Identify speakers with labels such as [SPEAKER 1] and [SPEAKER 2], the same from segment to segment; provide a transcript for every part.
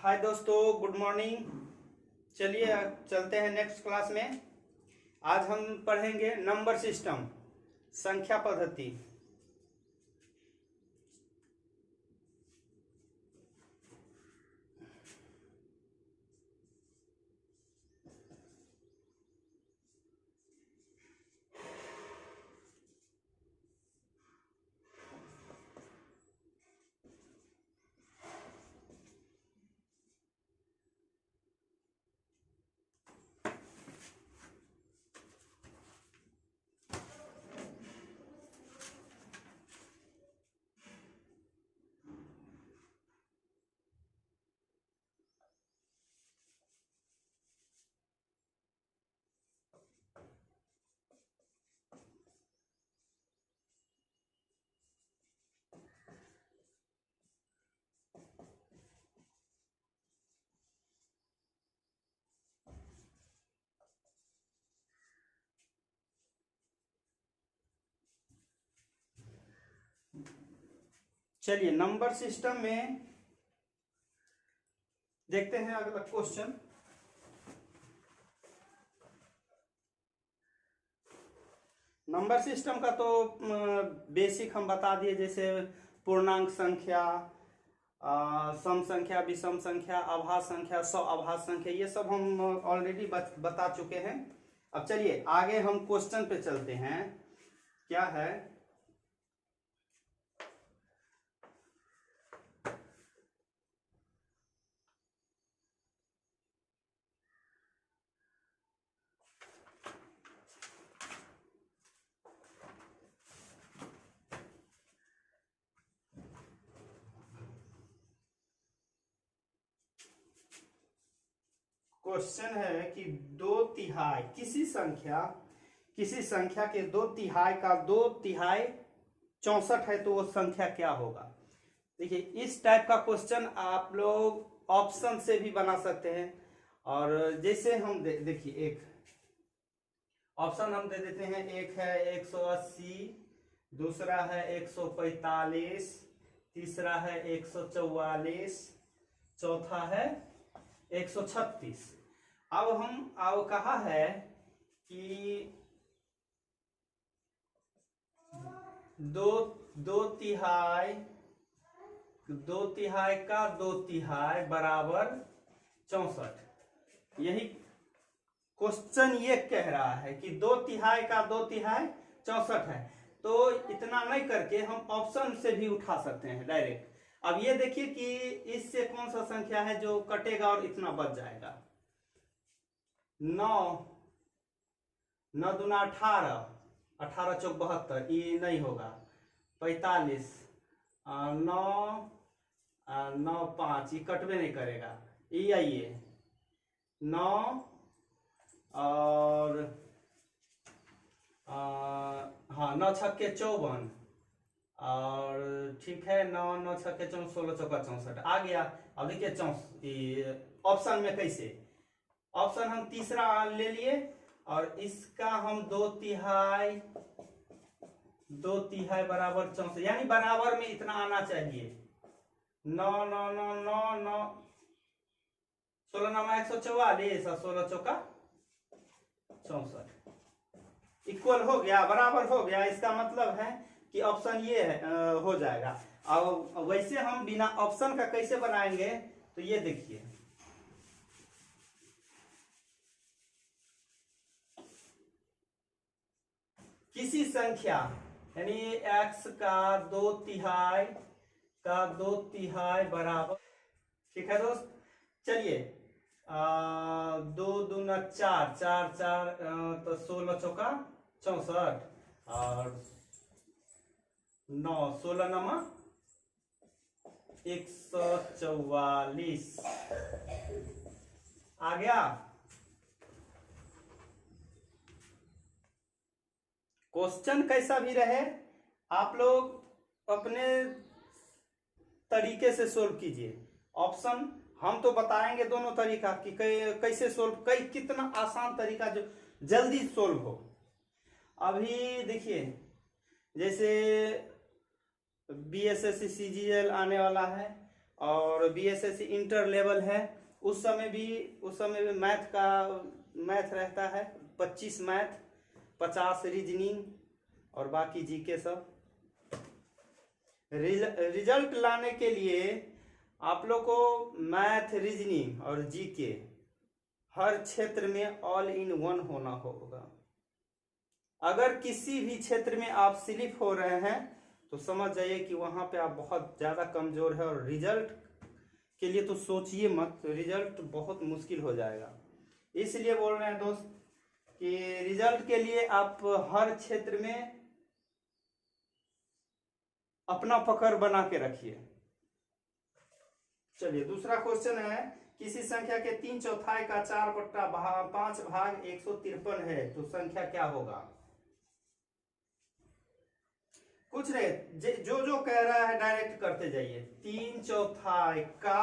[SPEAKER 1] हाय दोस्तों, good morning. चलिए चलते हैं नेक्स्ट क्लास में। आज हम पढ़ेंगे नंबर सिस्टम, संख्या पद्धति। चलिए नंबर सिस्टम में देखते हैं अगला क्वेश्चन। नंबर सिस्टम का तो बेसिक हम बता दिए, जैसे पूर्णांक संख्या, सम संख्या, विषम संख्या, अभाज्य संख्या, सौ अभाज्य संख्या, ये सब हम ऑलरेडी बता चुके हैं। अब चलिए आगे हम क्वेश्चन पे चलते हैं। क्या है, क्वेश्चन है कि 2/3 किसी संख्या के 2/3 का 2/3 64 है, तो वो संख्या क्या होगा। देखिए इस टाइप का क्वेश्चन आप लोग ऑप्शन से भी बना सकते हैं। और जैसे हम देखिए एक ऑप्शन हम दे देते हैं। एक है 180, दूसरा है 145, तीसरा है 144, चौथा है 136। अब कहा है कि दो तिहाई का 2/3 बराबर 64। यही क्वेश्चन ये कह रहा है कि 2/3 का 2/3 64 है। तो इतना नहीं करके हम ऑप्शन से भी उठा सकते हैं डायरेक्ट। अब ये देखिए कि इससे कौन सा संख्या है जो कटेगा और इतना बच जाएगा। 9 दूना 18, 18 चौक 72, ये नहीं होगा। 45, 9 9 5, ये कटवे नहीं करेगा। ये आइए 9 और हाँ 9 छक्के 54, और ठीक है 9 9 छक्के 64, 16 चौका 64 आ गया। अब देखिए ऑप्शन में कैसे, ऑप्शन हम तीसरा ले लिए और इसका हम 2/3 बराबर 64, यानी बराबर में इतना आना चाहिए। 9 9 9 9 9 16 9 144 और 16 चौका 64 इक्वल हो गया, बराबर हो गया। इसका मतलब है कि ऑप्शन ये है, हो जाएगा। अब वैसे हम बिना ऑप्शन का कैसे बनाएंगे, तो ये देखिए किसी संख्या यानी x का 2/3 बराबर, ठीक है दोस्त। चलिए 2 दूना 4, 4 4 तो 16 चौका 64 और 9 16 नमा 144 आ गया। क्वेश्चन कैसा भी रहे, आप लोग अपने तरीके से सोल्व कीजिए। ऑप्शन हम तो बताएंगे दोनों तरीका कि कैसे सोल्व, कितना आसान तरीका जो जल्दी सोल्व हो। अभी देखिए जैसे BSSC CGL आने वाला है, और बीएसएससी इंटर लेवल है, उस समय भी मैथ रहता है, 25 मैथ, 50 रीजनिंग और बाकी जीके सब। रिजल्ट लाने के लिए आप लोग को मैथ, रीजनिंग और जीके हर क्षेत्र में ऑल इन वन होना होगा। अगर किसी भी क्षेत्र में आप स्लिप हो रहे हैं तो समझ जाइए कि वहां पे आप बहुत ज्यादा कमजोर है, और रिजल्ट के लिए तो सोचिए मत, रिजल्ट बहुत मुश्किल हो जाएगा। इसलिए बोल रहे हैं दोस्त कि रिजल्ट के लिए आप हर क्षेत्र में अपना पकड़ बना के रखिए। चलिए दूसरा क्वेश्चन है, किसी संख्या के 3/4 का 4/5 भाग 153 है तो संख्या क्या होगा? कुछ नहीं, जो कह रहा है डायरेक्ट करते जाइए। 3/4 का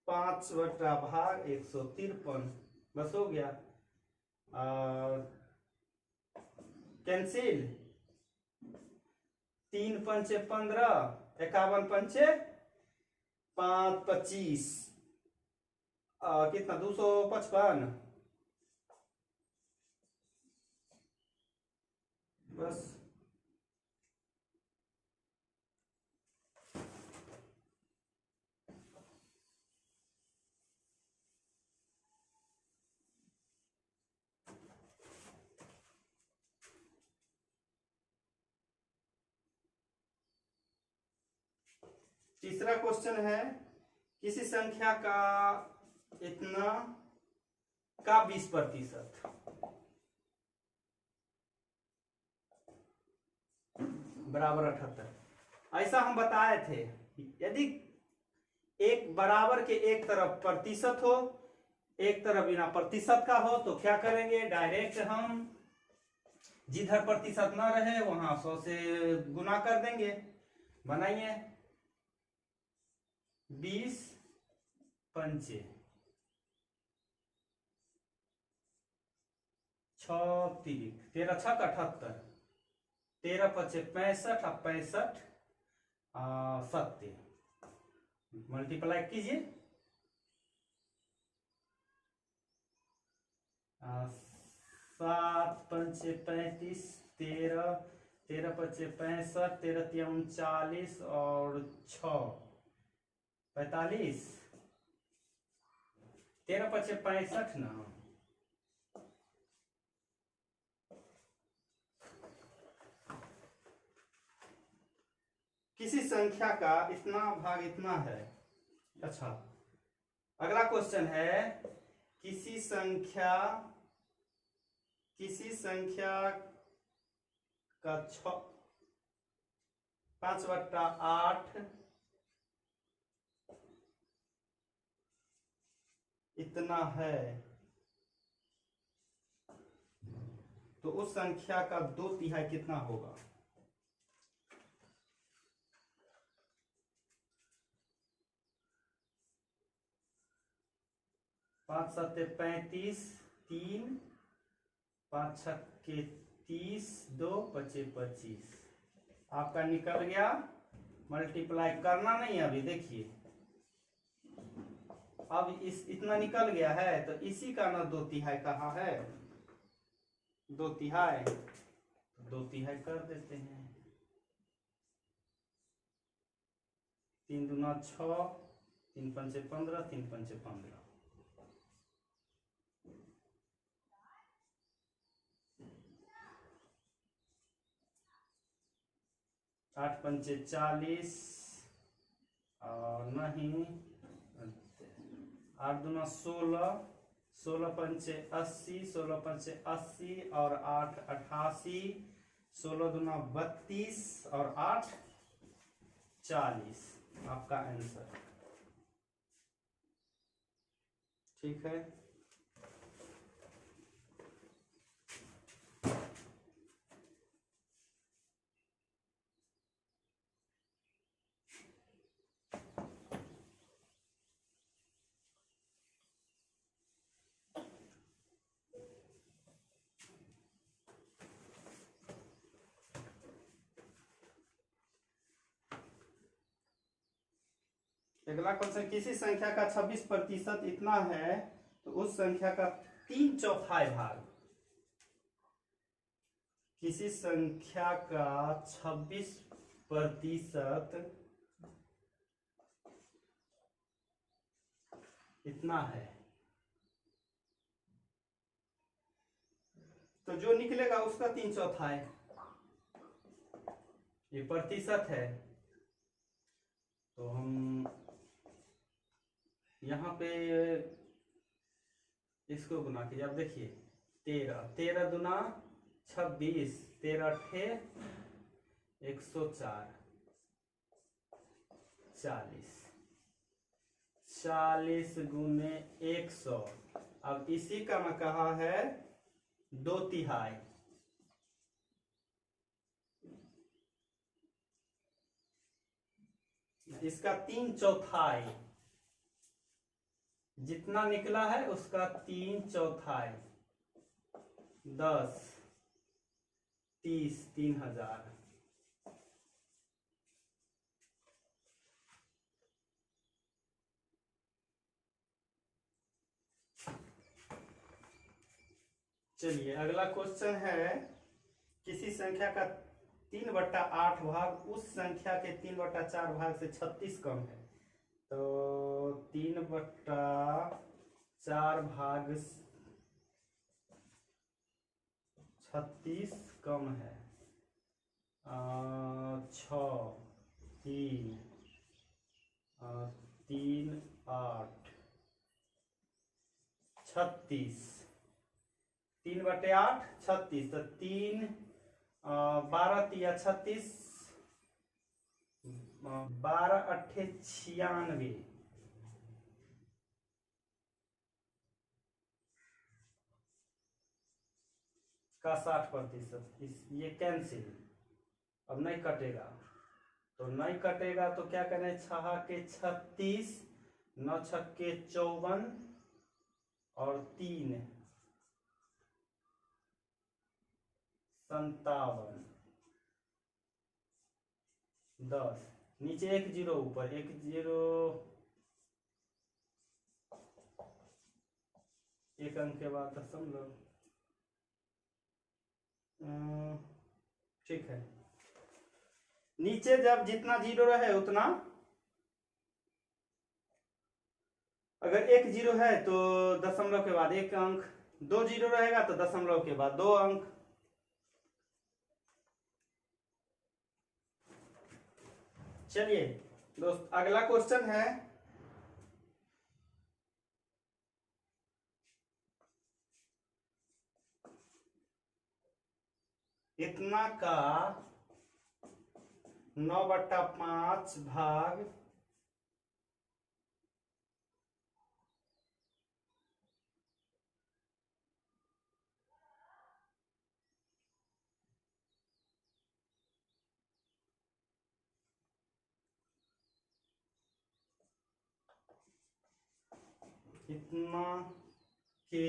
[SPEAKER 1] 5/153, बस हो गया। कैंसिल, 3 पंचे 15, 51 पंचे 5 25, कितना 255, बस। तीसरा क्वेश्चन है, किसी संख्या का इतना का 20% बराबर 78। ऐसा हम बताए थे, यदि एक बराबर के एक तरफ प्रतिशत हो, एक तरफ बिना प्रतिशत का हो, तो क्या करेंगे, डायरेक्ट हम जिधर प्रतिशत ना रहे वहां 100 से गुना कर देंगे। बनाइए, 20 पंचे 6 तिरिक 13 छक 78, 13 पचे 65 और 65 70, मल्टीप्लाई कीजिए। 7 पंचे 35, 13, 13 पचे 65, 13 तिया 39 और 6 45, 13 पचे 65 ना। किसी संख्या का इतना भाग इतना है। अच्छा, अगला क्वेश्चन है, किसी संख्या का 5/8 इतना है, तो उस संख्या का 2/3 कितना होगा? 5 7 35, 3, 5 6 30, 2 पचे 25, आपका निकल गया। मल्टीप्लाई करना नहीं अभी, देखिए अब इतना निकल गया है, तो इसी का ना 2/3 कहाँ है, 2/3, 2/3 कर देते हैं। 3 दूना 6, 3 पंचे 15, 3 पंचे 15, 8 पंचे 40 और नहीं, 8 दूना 16, 16 पंचे 80, 16 पंचे 80 और 8 88, 16 दूना 32 और 8 40, आपका आंसर। ठीक है, अगला क्वेश्चन, किसी संख्या का 26% इतना है तो उस संख्या का 3/4 भाग, किसी संख्या का 26% इतना है तो जो निकलेगा उसका 3/4 है। ये प्रतिशत है तो हम यहाँ पे इसको गुना कीजिए। अब देखिए 13 दूना 26, 13 अठे 104, 40 गुने 100। अब इसी का मैं कहा है 2/3, इसका 3/4 जितना निकला है उसका 3/4, 10, 30, 3000। चलिए अगला क्वेश्चन है, किसी संख्या का 3/8 भाग उस संख्या के 3/4 भाग से 36 कम है। तो 3/4 भाग 36 कम है 6, 3, 3, 8, 36, 3/8 36, तो 3, 12 तिया 36, 12 अट्ठे 96 का 60%। ये कैंसिल, अब नहीं कटेगा तो नहीं कटेगा तो क्या करें, 6 के 36, 9 छक्के 54 और 3 57, 10, नीचे 1 0 ऊपर 1 0, एक अंक के बाद 10। ठीक है, नीचे जब जितना 0 रहे उतना, अगर 1 0 है तो दशमलव के बाद 1 अंक, 2 0 रहेगा तो दशमलव के बाद 2 अंक। चलिए दोस्त अगला क्वेश्चन है, इतना का 9/5 भाग इतना के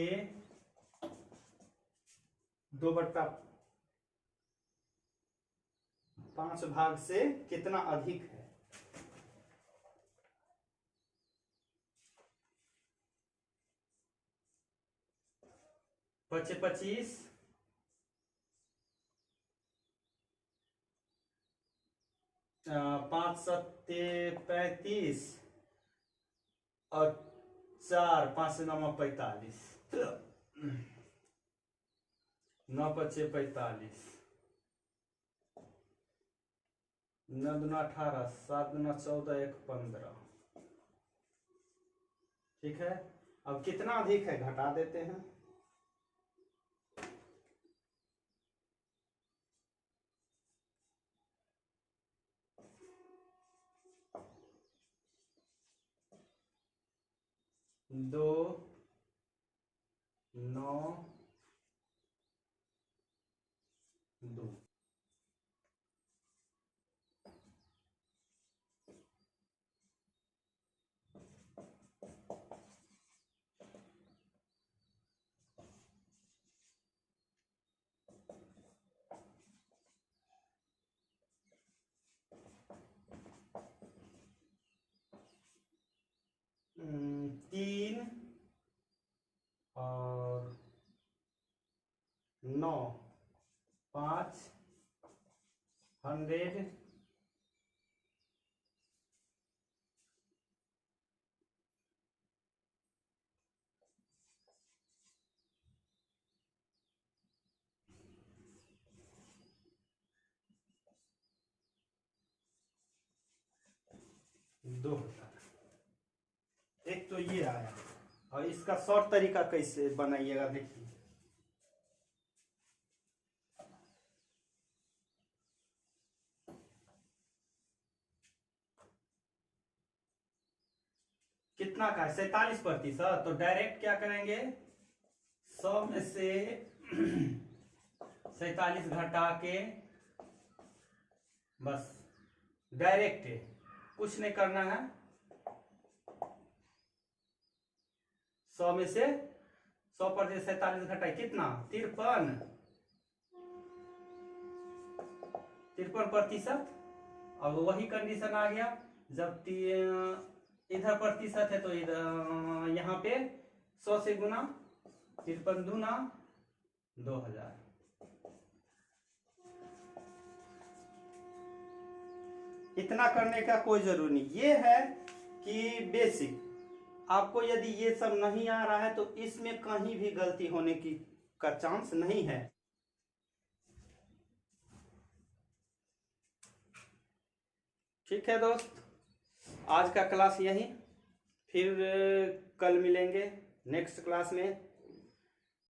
[SPEAKER 1] 2/5 भाग से कितना अधिक है। 25, 5 सत्ते 35 और 4, 5 से 9 45, 9 5 45, 9 दूना 18, 7 दूना 14, 1 15। ठीक है, अब कितना अधिक है घटा देते हैं। दो 9 2, 100 2000। एक तो ये आया, और इसका शॉर्ट तरीका कैसे बनाइएगा देखिए। कितना का है? 47%। तो डायरेक्ट क्या करेंगे, 100 में से 47 घटा के, बस डायरेक्ट है, कुछ नहीं करना है। 100 में से 100% 47 घटाए कितना, 53%। अब वही कंडीशन आ गया, जब इधर प्रतिशत है तो इधर यहाँ पे 100 से गुना, 53 दूना 2000। इतना करने का कोई जरूरी नहीं। ये है कि बेसिक, आपको यदि ये सब नहीं आ रहा है तो इसमें कहीं भी गलती होने की का चांस नहीं है। ठीक है दोस्त, आज का क्लास यही, फिर कल मिलेंगे नेक्स्ट क्लास में।